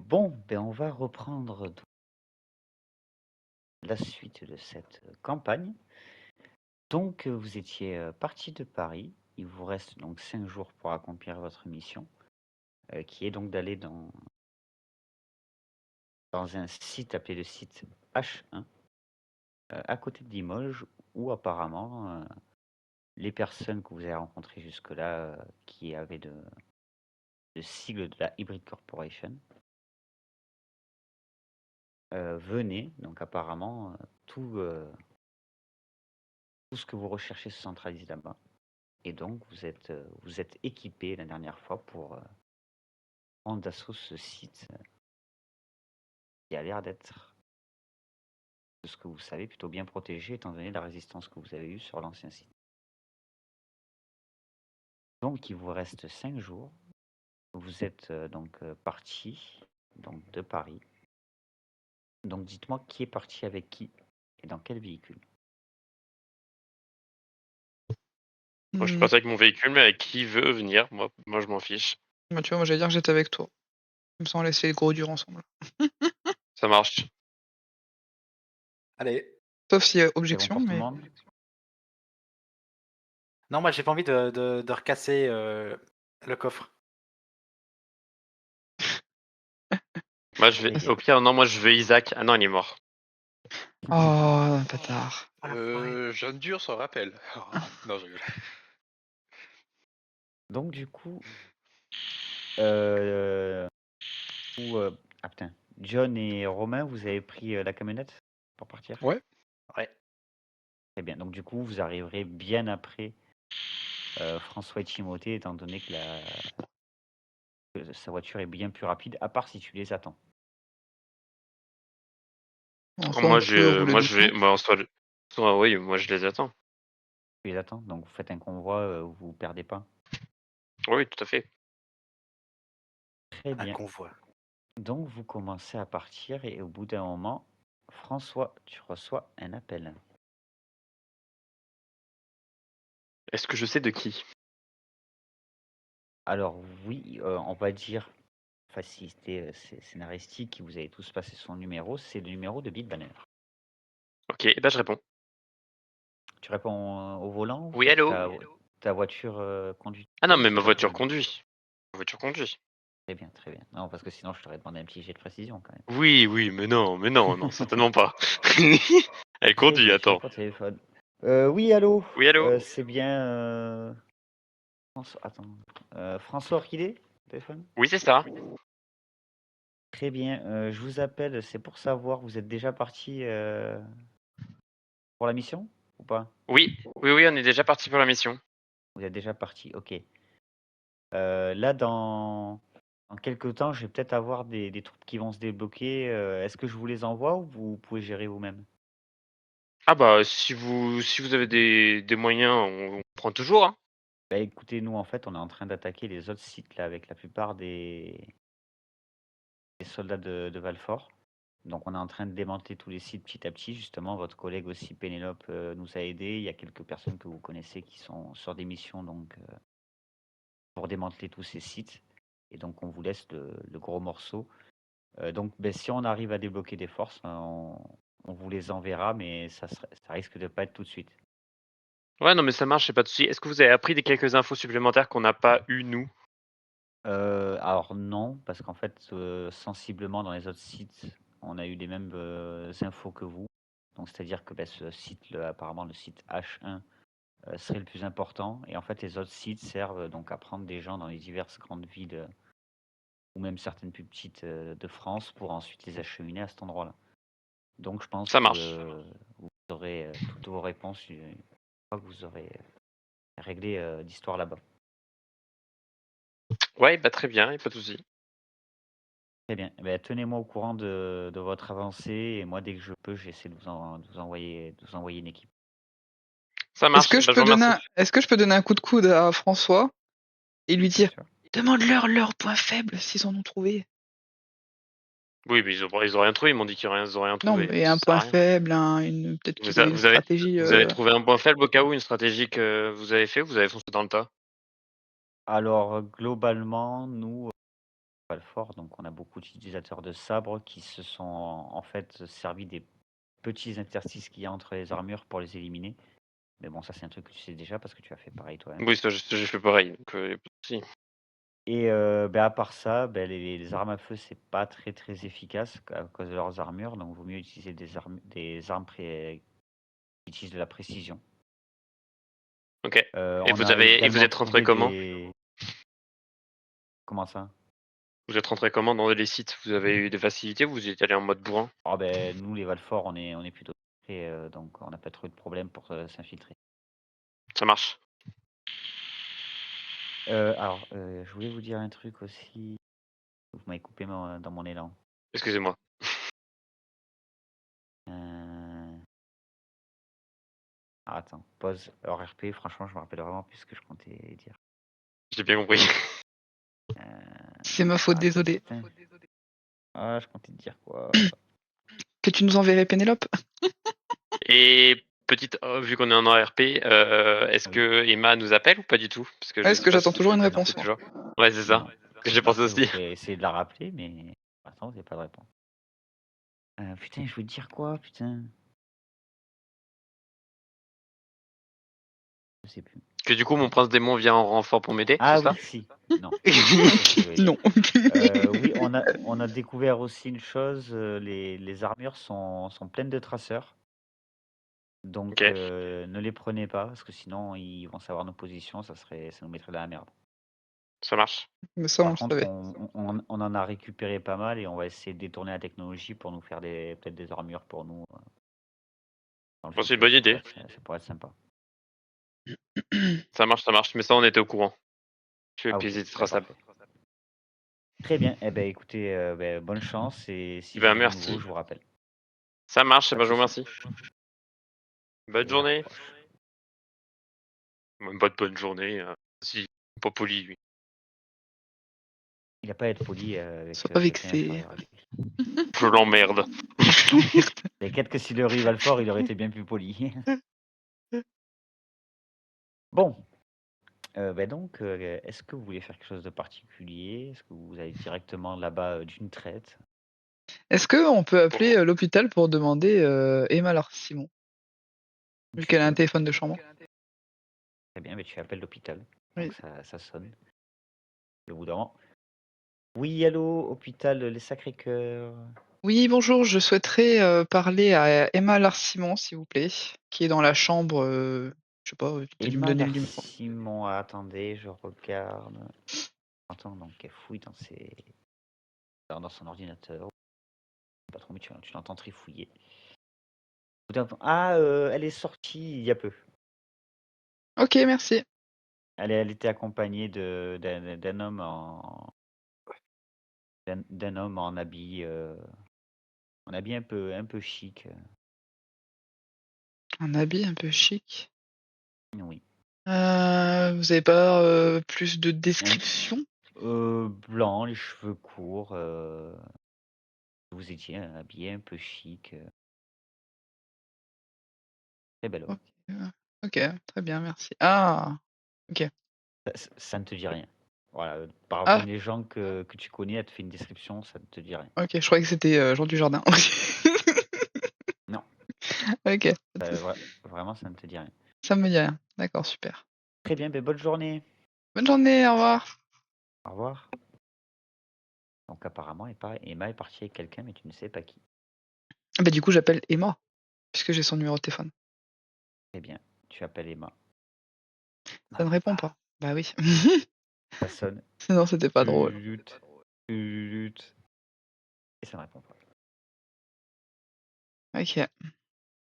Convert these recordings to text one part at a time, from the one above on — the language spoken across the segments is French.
Bon, on va reprendre la suite de cette campagne. Donc, vous étiez parti de Paris. Il vous reste donc 5 jours pour accomplir votre mission, qui est donc d'aller dans un site appelé le site H1, à côté de Limoges, où apparemment les personnes que vous avez rencontrées jusque-là, qui avaient le sigle de la Hybrid Corporation, venaient. Donc apparemment, tout ce que vous recherchez se centralise là-bas. Et donc, vous êtes équipé la dernière fois pour prendre d'assaut ce site qui a l'air d'être, de ce que vous savez, plutôt bien protégé, étant donné la résistance que vous avez eue sur l'ancien site. Donc, il vous reste 5 jours. Vous êtes parti donc, de Paris. Donc, dites-moi qui est parti avec qui et dans quel véhicule. Moi, je suis Hmm. parti avec mon véhicule, mais avec qui veut venir, moi je m'en fiche. Bah, tu vois, moi j'allais dire que j'étais avec toi. Comme ça on laisse les gros dur ensemble. Ça marche. Allez. Sauf s'il y a C'est bon objection, pour tout le mais. monde? Non, moi j'ai pas envie de recasser le coffre. Moi, je vais. Au pire, non, moi je veux Isaac. Ah non, il est mort. Oh, bâtard. Jeune dur s'en rappelle. Non, je rigole. Donc, du coup, ah putain, John et Romain, vous avez pris la camionnette pour partir? Ouais. Ouais. Très bien. Donc, du coup, vous arriverez bien après François et Timothée, étant donné que sa voiture est bien plus rapide, à part si tu les attends. En soi, on peut rouler doucement. Oui, moi je les attends. Tu les attends, donc vous faites un convoi, vous vous perdez pas. Oui, tout à fait. Très Un bien. convoi. Donc, vous commencez à partir et au bout d'un moment, François, tu reçois un appel. Est-ce que je sais de qui? Alors oui, on va dire, facilité scénaristique, vous avez tous passé son numéro, c'est le numéro de Bill Banner. Ok, et ben je réponds. Tu réponds au volant ou Oui, allô? ta voiture conduit? Ah non, mais ma voiture conduit. Ma voiture conduit. Très bien, très bien. Non, parce que sinon je t'aurais demandé un petit jet de précision quand même. Oui, mais non, certainement pas. Elle Très conduit, bien, tu attends. réponds au téléphone. Oui, allô? Oui, allô? C'est bien François Orchidée, téléphone? Oui, c'est ça. Très bien, je vous appelle, c'est pour savoir, vous êtes déjà parti pour la mission ou pas? Oui, on est déjà parti pour la mission. Vous êtes déjà parti, ok. Là, dans quelques temps, je vais peut-être avoir des troupes qui vont se débloquer. Est-ce que je vous les envoie ou vous pouvez gérer vous-même? Ah bah si vous avez des moyens, on prend toujours, hein. Bah, écoutez, nous, en fait, on est en train d'attaquer les autres sites là avec la plupart des soldats de Valfort. Donc, on est en train de démanteler tous les sites petit à petit. Justement, votre collègue aussi, Pénélope, nous a aidés. Il y a quelques personnes que vous connaissez qui sont sur des missions donc pour démanteler tous ces sites. Et donc, on vous laisse le gros morceau. Donc, si on arrive à débloquer des forces, on vous les enverra, mais ça risque de pas être tout de suite. Ouais, non mais ça marche, c'est pas de souci. Est-ce que vous avez appris des quelques infos supplémentaires qu'on n'a pas eu nous? Alors non, parce qu'en fait, sensiblement dans les autres sites, on a eu les mêmes infos que vous. Donc, c'est-à-dire que ce site, apparemment le site H1, serait le plus important. Et en fait, les autres sites servent donc à prendre des gens dans les diverses grandes villes ou même certaines plus petites de France pour ensuite les acheminer à cet endroit-là. Donc, je pense Ça marche. que vous aurez toutes vos réponses une fois que vous aurez réglé l'histoire là-bas. Ouais, bah très bien, y a pas de souci. Très bien. Tenez-moi au courant de votre avancée et moi, dès que je peux, j'essaie de vous envoyer une équipe. Ça marche. Est-ce que je peux donner un coup de coude à François et lui dire demande-leur leur point faible s'ils en ont trouvé. Oui, mais ils ont rien trouvé, ils m'ont dit qu'ils auraient rien Non, trouvé. mais un point faible, peut-être qu'ils ont une stratégie. Vous avez trouvé un point faible au cas où, une stratégie que vous avez fait ou vous avez foncé dans le tas? Alors, globalement, nous, Valfort, donc on a beaucoup d'utilisateurs de sabres qui se sont en fait servis des petits interstices qu'il y a entre les armures pour les éliminer. Mais bon, ça c'est un truc que tu sais déjà parce que tu as fait pareil toi-même. Oui, ça, j'ai fait pareil. Donc, y a pas de souci. Et à part ça, les armes à feu, c'est pas très efficace à cause de leurs armures, donc vaut mieux utiliser des armes qui utilisent de la précision. Ok. Et On vous a vous également êtes rentré trouvé comment? Comment ça? Vous êtes rentré comment dans les sites? Vous avez eu des facilités ou vous êtes allé en mode bourrin? Oh nous les Valfort, on est plutôt prêts, donc on n'a pas trop de problème pour s'infiltrer. Ça marche. Alors, je voulais vous dire un truc aussi. Vous m'avez coupé dans mon élan. Excusez-moi. Attends, pause, hors RP, franchement, je me rappelle vraiment plus ce que je comptais dire. J'ai bien compris. C'est ma faute, désolé. putain. Ah, je comptais te dire quoi? Que tu nous enverrais Pénélope? Et petite, vu qu'on est en RP, est-ce Oui. que Emma nous appelle ou pas du tout? Parce que Ouais, est-ce que j'attends toujours une réponse, c'est moi. toujours. Ouais, c'est ça. Non. Que j'ai pensé Vous aussi. pouvez essayer de la rappeler, mais pour l'instant, vous n'avez pas de réponse. Putain, je voulais te dire quoi, putain? Je sais plus. Que du coup, mon prince démon vient en renfort pour m'aider, Ah c'est oui, ça? si. Non. C'est ce que je voulais dire. Non. Oui, on a découvert aussi une chose, les armures sont pleines de traceurs. Donc Ok. ne les prenez pas, parce que sinon ils vont savoir nos positions, ça nous mettrait dans la merde. Ça marche. Mais ça, on Par le contre, savait. on en a récupéré pas mal et on va essayer de détourner la technologie pour nous faire peut-être des armures pour nous. Dans le Bon, c'est une futur. bonne idée. Ça pourrait être sympa. Ça marche. Mais ça, on était au courant. Je vais Ah ok, piéger traçable. parfait. Très bien, eh ben écoutez, bonne chance et si Ben, j'ai du merci. nouveau, je vous rappelle. Ça marche, Pas ben, de je vous soucis. remercie. Bonne Et journée. rapproche. Même pas de bonne journée. Si, pas poli, lui. Il a pas à être poli avec Sois pas quelqu'un vexé. inférieur à lui. Je l'emmerde. T'inquiète que si le rival fort, il aurait été bien plus poli. Bon, donc, est-ce que vous voulez faire quelque chose de particulier? Est-ce que vous allez directement là-bas d'une traite? Est-ce qu'on peut appeler l'hôpital pour demander Emma Larsimon? Vu Tu qu'elle a un peux. téléphone de chambre. Très bien, mais tu appelles l'hôpital. Oui. Donc ça sonne. Le bout d'un moment. Oui, allô, hôpital Les Sacré-Cœurs. Oui, bonjour, je souhaiterais parler à Emma Larsimon, s'il vous plaît, qui est dans la chambre. Je sais pas, t'as dû me Emma donner le numéro. Larsimon, attendez, je regarde. Attends, donc elle fouille dans son ordinateur. Pas trop, mais tu l'entends trifouiller. Ah, elle est sortie il y a peu. Ok, merci. Elle était accompagnée d'un homme d'un homme en habit un peu chic. Un habit un peu chic. Oui. Vous avez pas plus de description? Blanc, les cheveux courts. Vous étiez habillé un peu chic. Très belle homme. Ok, très bien, merci. Ah, ok. Ça ne te dit rien. Voilà, parmi Ah, les gens que tu connais, elle te fait une description, ça ne te dit rien. ok, je croyais que c'était Jean Dujardin. Non, Ok, vraiment, ça ne te dit rien. ça me dit rien. D'accord, super. Très bien, bonne journée. Bonne journée, au revoir. Au revoir. Donc apparemment, Emma est partie avec quelqu'un, mais tu ne sais pas qui. Bah du coup, j'appelle Emma, puisque j'ai son numéro de téléphone. Très bien, tu appelles Emma. Ça ne répond pas. Bah oui. Ça sonne. Sinon, c'était pas drôle. Et ça ne répond pas. Ok.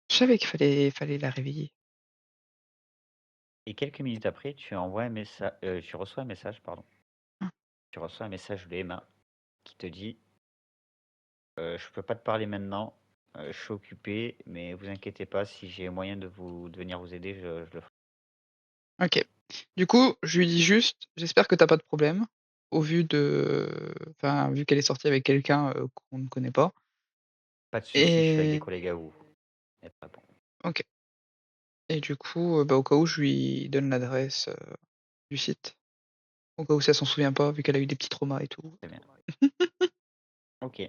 Je savais qu'il fallait la réveiller. Et quelques minutes après, tu reçois un message, pardon. Tu reçois un message de Emma qui te dit je peux pas te parler maintenant, je suis occupé, mais vous inquiétez pas, si j'ai moyen de venir vous aider, je le ferai. Ok. Du coup, je lui dis juste, j'espère que t'as pas de problème, vu qu'elle est sortie avec quelqu'un qu'on ne connaît pas. Pas de souci, je suis avec des Et collègues à vous. Elle te répond. ok. Et du coup, au cas où, je lui donne l'adresse du site. Au cas où ça s'en souvient pas, vu qu'elle a eu des petits traumas et tout. Très bien. Ok.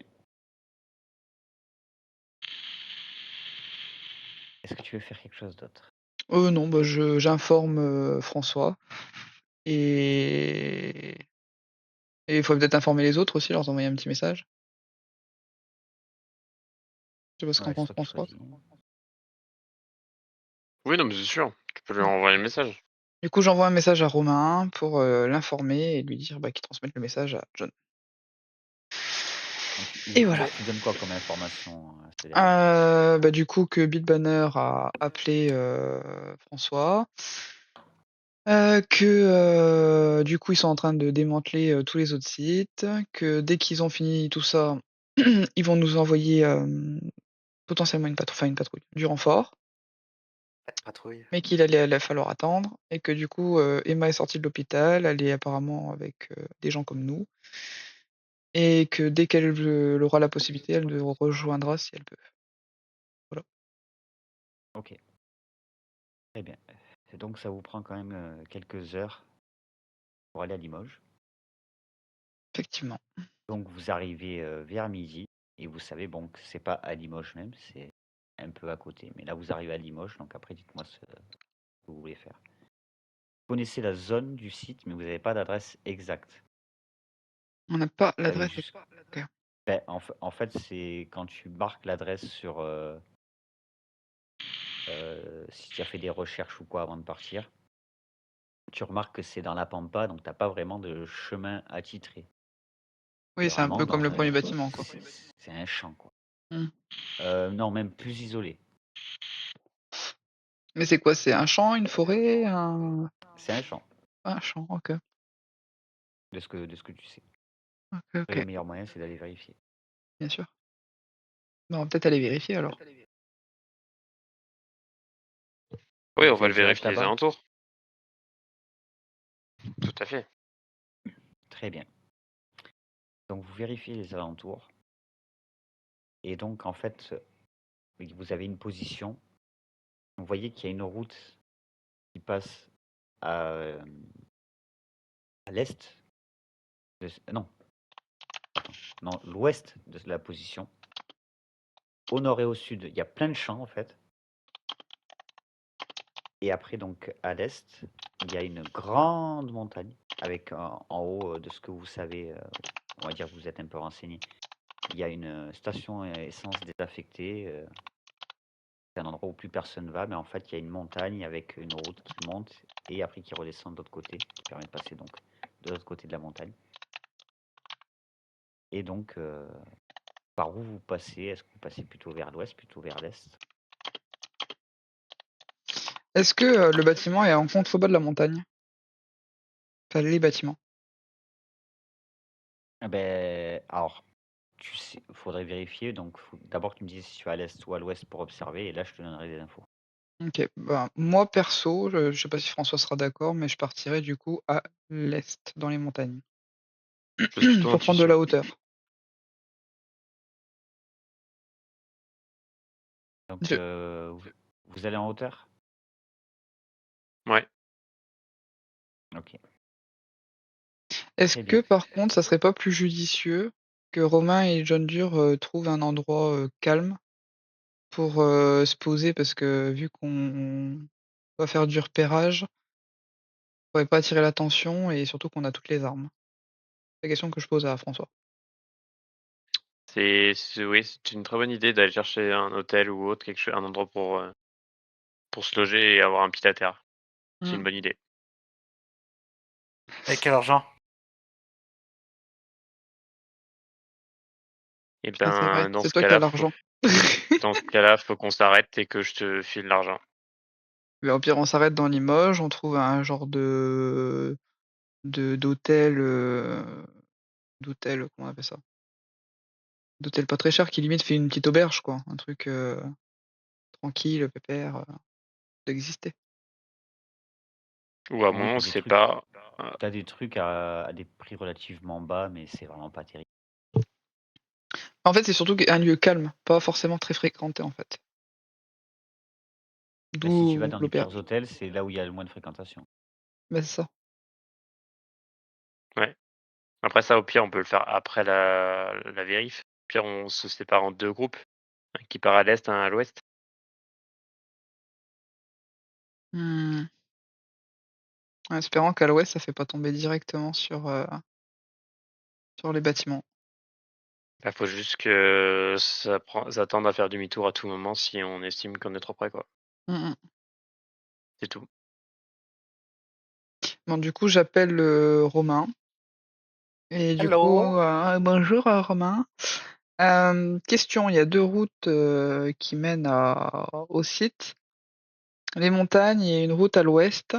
Est-ce que tu veux faire quelque chose d'autre? Non, bah, j'informe François et il faut peut-être informer les autres aussi, leur envoyer un petit message. Je sais pas ce qu'en Ouais, c'est pense toi qui François. choisis. Oui, non, mais c'est sûr. Tu peux lui envoyer le message. Du coup, j'envoie un message à Romain pour l'informer et lui dire qu'il transmette le message à John. Donc, Et voilà. tu donnes quoi comme information à ce dernier? Du coup, que Bitbanner a appelé François. Du coup, ils sont en train de démanteler tous les autres sites. Que dès qu'ils ont fini tout ça, ils vont nous envoyer potentiellement une patrouille, du renfort. Patrouille. Mais qu'il allait falloir attendre. Et que du coup, Emma est sortie de l'hôpital. Elle est apparemment avec des gens comme nous. Et que dès qu'elle aura la possibilité, elle nous rejoindra si elle peut. Voilà. Ok. Très bien. Et donc ça vous prend quand même quelques heures pour aller à Limoges. Effectivement. Donc vous arrivez vers midi et vous savez bon que c'est pas à Limoges même, c'est un peu à côté. Mais là vous arrivez à Limoges, donc après dites-moi ce que vous voulez faire. Vous connaissez la zone du site, mais vous n'avez pas d'adresse exacte. On n'a pas Vous avez l'adresse. juste. Ok. Ben, en fait, c'est quand tu marques l'adresse sur si tu as fait des recherches ou quoi avant de partir, tu remarques que c'est dans la pampa, donc t'as pas vraiment de chemin attitré. Oui, C'est c'est un vraiment peu comme dans le un. premier bâtiment, quoi. C'est un champ, quoi. Hmm. Non, même plus isolé. Mais c'est quoi? C'est un champ, une forêt, C'est un champ, un champ, ok. de ce que tu sais. Ok, Et le ok, meilleur moyen, c'est d'aller vérifier. bien sûr. Bon, on va peut-être aller vérifier alors. Oui, on Vous va allez le direct vérifier les là-bas? alentours. Tout à fait. Très bien. Donc vous vérifiez les alentours. Et donc en fait, vous avez une position. Vous voyez qu'il y a une route qui passe à, à l'est. Non, attends, non, l'ouest de la position. Au nord et au sud, il y a plein de champs en fait. Et après, donc à l'est, il y a une grande montagne avec en haut de ce que vous savez, on va dire que vous êtes un peu renseigné. Il y a une station essence désaffectée. C'est un endroit où plus personne va, mais en fait, il y a une montagne avec une route qui monte et après qui redescend de l'autre côté, qui permet de passer donc de l'autre côté de la montagne. Et donc, par où vous passez? Est-ce que vous passez plutôt vers l'ouest, plutôt vers l'est? Est-ce que le bâtiment est en contrebas de la montagne? Enfin, les bâtiments. Ah ben, alors, tu sais, faudrait vérifier. Donc, d'abord, tu me disais si tu es à l'est ou à l'ouest pour observer, et là, je te donnerai des infos. Ok, moi perso, je sais pas si François sera d'accord, mais je partirai du coup à l'est, dans les montagnes. Plus plutôt Pour prendre de intuition. la hauteur. Donc, Je- vous allez en hauteur? Ouais. Ok, Est-ce très que bien. par contre, ça serait pas plus judicieux que Romain et John Dur trouvent un endroit calme pour se poser, parce que vu qu'on va faire du repérage, on pourrait pas attirer l'attention et surtout qu'on a toutes les armes. C'est la question que je pose à François. Oui, c'est une très bonne idée d'aller chercher un hôtel ou autre, quelque chose, un endroit pour se loger et avoir un pied à terre. C'est une bonne idée. Et quel argent? Et Ah, c'est vrai, ben, c'est toi qui as l'argent. dans ce cas-là, faut qu'on s'arrête et que je te file l'argent. Mais au pire, on s'arrête dans Limoges, on trouve un genre d'hôtel, comment on appelle ça? D'hôtel pas très cher qui limite fait une petite auberge, quoi. Un truc tranquille, pépère, d'exister. Ou à Oui, moins, on t'as des sait trucs, pas. t'as des trucs à des prix relativement bas, mais c'est vraiment pas terrible. En fait, c'est surtout un lieu calme, pas forcément très fréquenté, en fait. Bah, si tu vas D'où dans les pires l'auberge. hôtels, c'est là où il y a le moins de fréquentation. C'est ça. Ouais. Après ça, au pire, on peut le faire après la vérif. Pire, on se sépare en 2 groupes, un qui part à l'est, un à l'ouest. Mmh. En espérant qu'à l'ouest, ça fait pas tomber directement sur les bâtiments. Bah, faut juste que ça tende à faire demi-tour à tout moment si on estime qu'on est trop près, quoi. Mmh mh. C'est tout. Bon, du coup, j'appelle, Romain et du coup, Hello. bonjour, Romain. Question, il y a 2 routes, qui mènent au site. Les montagnes et une route à l'ouest.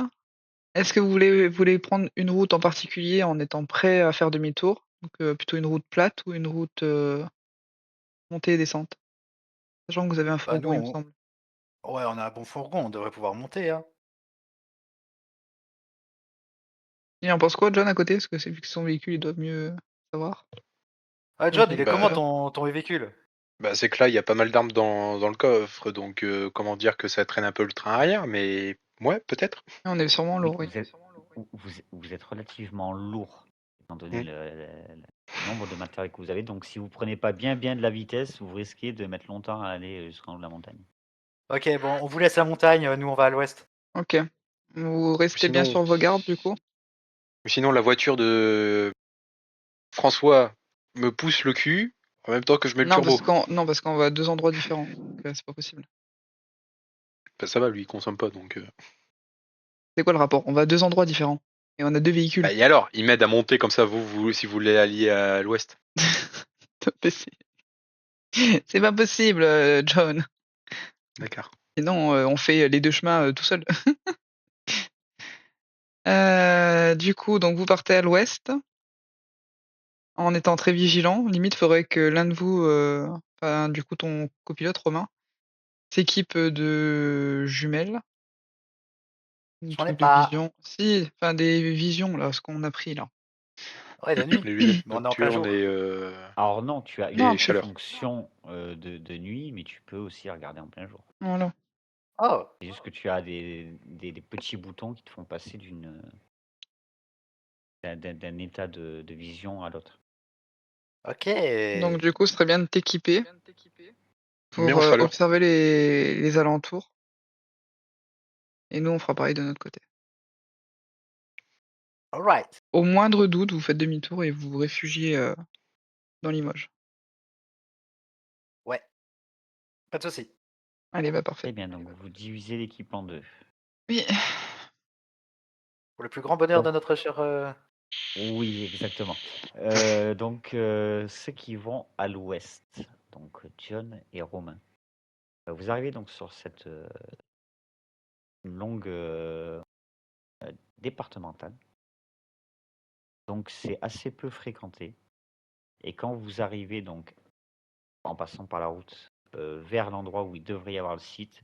Est-ce que vous voulez prendre une route en particulier en étant prêt à faire demi-tour? Donc, plutôt une route plate ou une route, montée et descente? Sachant que vous avez un Bah, nous, fourgon, il me semble. ouais, on a un bon fourgon, on devrait pouvoir monter, hein. Il en pense quoi, John, à côté? Parce que c'est vu que c'est son véhicule, il doit mieux savoir. Ah, Comme John, ça, il il est peut comment Bah, faire. ton véhicule? bah c'est que là, il y a pas mal d'armes dans le coffre, donc comment dire que ça traîne un peu le train arrière, mais ouais, peut-être. On est sûrement Oui, lourd, oui. vous êtes relativement lourd, étant donné Mm. le nombre de matériel que vous avez. Donc, si vous prenez pas bien de la vitesse, vous risquez de mettre longtemps à aller jusqu'en haut de la montagne. Ok, bon, on vous laisse la montagne, nous on va à l'ouest. OK. Vous restez bien Sinon, sur vos gardes, du coup? sinon la voiture de François me pousse le cul en même temps que je mets le Non, turbo. parce qu'on va à 2 endroits différents, donc c'est pas possible. Bah, ça va, lui, il consomme pas, donc. C'est quoi le rapport? On va à 2 endroits différents et on a 2 véhicules. Bah, et alors, il m'aide à monter comme ça, si vous voulez allier à l'ouest. Mais c'est pas possible, John. D'accord. Sinon, on fait les 2 chemins, tout seul. Du coup, donc vous partez à l'ouest en étant très vigilant. Limite, faudrait que l'un de vous, enfin, du coup, ton copilote Romain, s'équipe, de jumelles. Des J'en ai trucs de pas. vision. Si, enfin des visions là, ce qu'on a pris là. Ouais, la nuit. Les lunettes Mais on est en plein nocturnes jour. Alors non, tu as Non, une chaleur. fonction de nuit, mais tu peux aussi regarder en plein jour. voilà. Oh, C'est juste que tu as des petits boutons qui te font passer d'un état de vision à l'autre. ok. Donc du coup, ce serait bien de t'équiper Mais pour, on sera à l'heure. observer les alentours et nous, on fera pareil de notre côté. Alright. Au moindre doute, vous faites demi-tour et vous vous réfugiez, dans Limoges. Ouais, pas de soucis. Allez, bah, parfait. Très bien, donc vous divisez l'équipe en 2. Oui. Pour le plus grand bonheur Donc de notre cher... oui, exactement. Donc ceux qui vont à l'ouest, donc John et Romain. Vous arrivez donc sur cette longue départementale. Donc c'est assez peu fréquenté. Et quand vous arrivez donc en passant par la route vers l'endroit où il devrait y avoir le site,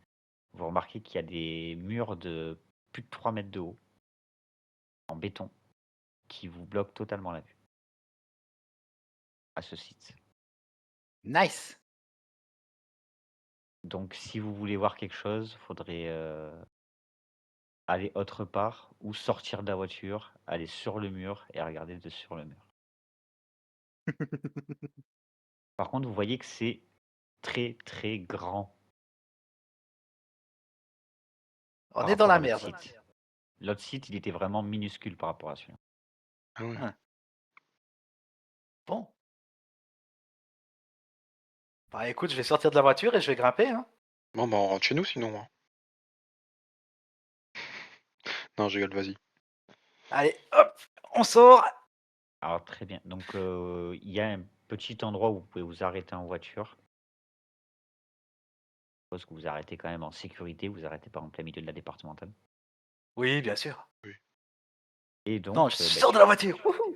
vous remarquez qu'il y a des murs de plus de 3 mètres de haut en béton qui vous bloquent totalement la vue à ce site. Nice. Donc si vous voulez voir quelque chose, faudrait aller autre part ou sortir de la voiture, aller sur le mur et regarder sur le mur. Par contre, vous voyez que c'est très très grand On par est dans rapport la à l'autre merde. site. L'autre site, il était vraiment minuscule par rapport à celui-là. Ah ouais. Hein. Bon. Bah écoute, je vais sortir de la voiture et je vais grimper, hein. Bon, bah, on rentre chez nous sinon. Hein. Non, je rigole, vas-y. Allez, hop, on sort. Alors très bien. Donc il y a un petit endroit où vous pouvez vous arrêter en voiture. Je suppose que vous arrêtez quand même en sécurité, vous arrêtez pas en plein milieu de la départementale. Oui, bien sûr. Et Non, donc je sors de la voiture. Wouhou.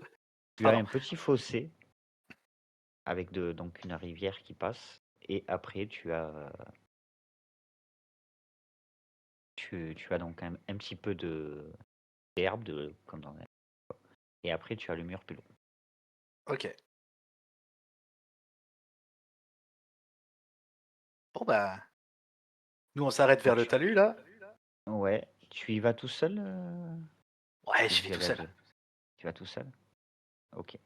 tu as Pardon. un petit fossé avec donc une rivière qui passe. Et après tu as donc un petit peu d'herbe, comme dans un... Et après tu as le mur plus long. Ok. Bon bah, nous on s'arrête vers Donc le talus là. ouais, tu y vas tout seul Ouais, ou je vous vais y tout allez à seul. deux? Tu vas tout seul? Ok.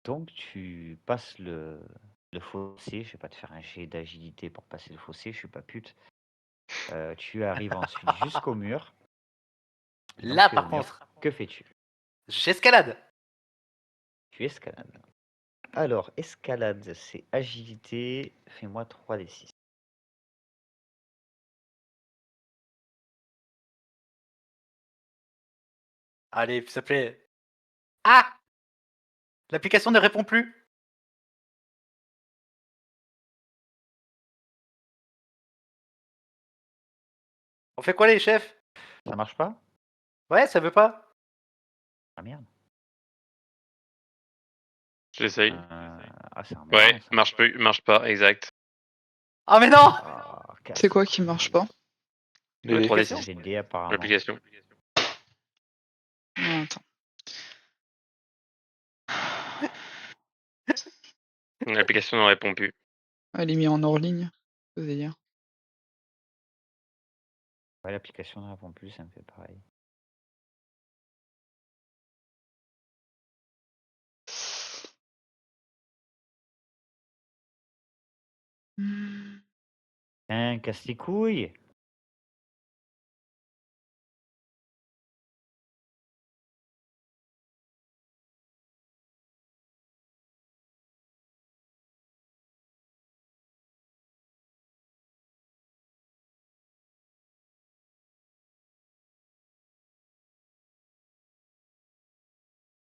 Donc tu passes le fossé, je vais pas te faire un jet d'agilité pour passer le fossé, je suis pas pute. Tu arrives ensuite jusqu'au mur. Et donc Là, tu es au par mur. contre, Que fais-tu? j'escalade. Tu escalades. Alors, escalade, c'est agilité. Fais-moi 3d6. Allez, s'il te plaît. Ah! L'application ne répond plus. On fait quoi, les chefs? Ça marche pas? Ouais, ça veut pas. Ah merde. J'essaye. Ah, c'est emmerdant Ouais, ça. marche pas, exact. Ah, mais non! Ah, C'est quoi qui marche pas? Le Les- 3D6, GD apparemment. l'application. Ah, attends. L'application ne répond plus. Elle est mise en hors ligne. Ça veut dire. Ouais, l'application ne répond plus, ça me fait pareil. Hein, casse les couilles.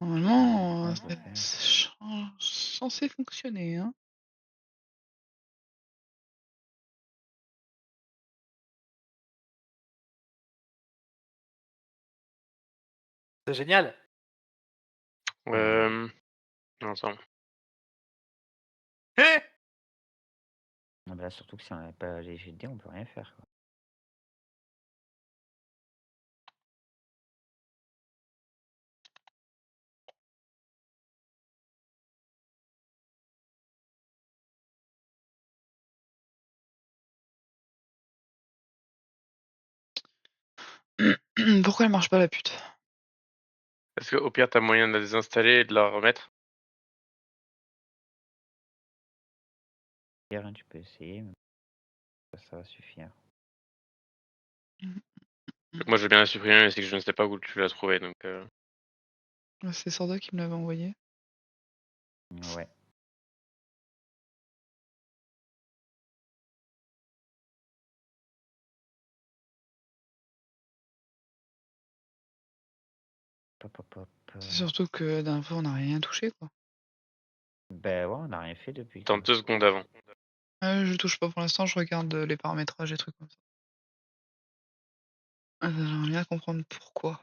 Normalement, Ouais, c'est censé fonctionner, hein. C'est génial. Non, attends. Hé! Ah bah, surtout que si on n'avait pas les GD, on peut rien faire, quoi. Pourquoi elle marche pas la pute? Est-ce qu'au pire, t'as moyen de la désinstaller et de la remettre? Hein, tu peux essayer, mais ça va suffire. Moi, je veux bien la supprimer, mais c'est que je ne sais pas où tu l'as trouvé, donc... C'est Sorda qui me l'avait envoyé. Ouais. Hop, hop, hop. C'est surtout que la dernière fois, on n'a rien touché, quoi. Ben ouais, on n'a rien fait depuis. Attends 2 secondes avant. Je touche pas pour l'instant, je regarde les paramétrages et trucs comme ça. J'aimerais bien comprendre pourquoi.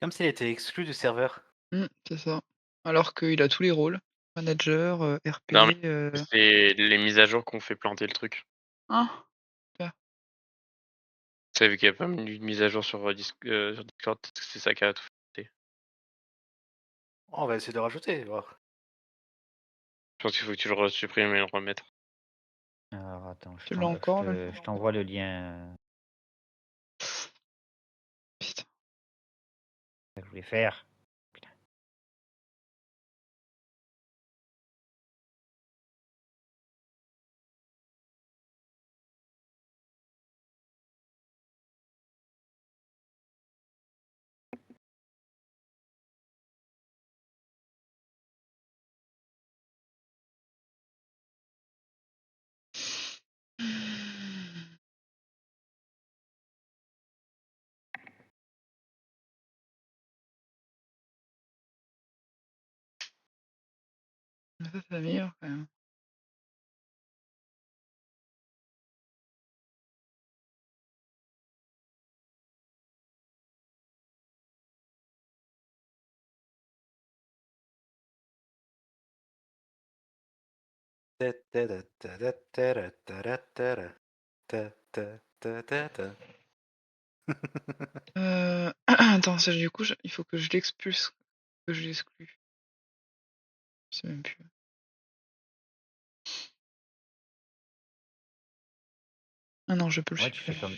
Comme s'il était exclu du serveur. C'est ça. Alors qu'il a tous les rôles. Manager, RP. Non, mais c'est les mises à jour qu'on fait planter le truc. Ah, Tu sais, vu qu'il y a pas mal de mises à jour sur Discord, c'est ça qui a tout fait. Oh, on va essayer de rajouter, voir. Je pense qu'il faut que tu le supprimes et le remettre. Alors attends, Tu l'as encore, là? je t'envoie le lien Putain. que je voulais faire. Putain. Mais ça, c'est la meilleure, quand même. Attends, ça, du coup, il faut que je l'expulse, que je l'exclue. Je sais même plus. Ah non, je peux le Ouais, tu supprimer.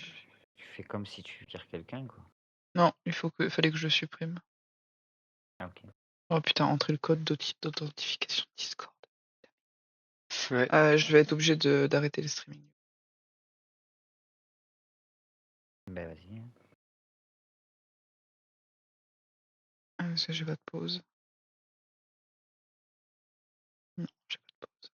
fais comme si tu vires quelqu'un, quoi. Non, fallait que je le supprime. Ah, ok. Oh putain, entrer le code d'authentification Discord. Ouais. Je vais être obligé d'arrêter le streaming. Ben vas-y. Parce que j'ai pas de pause.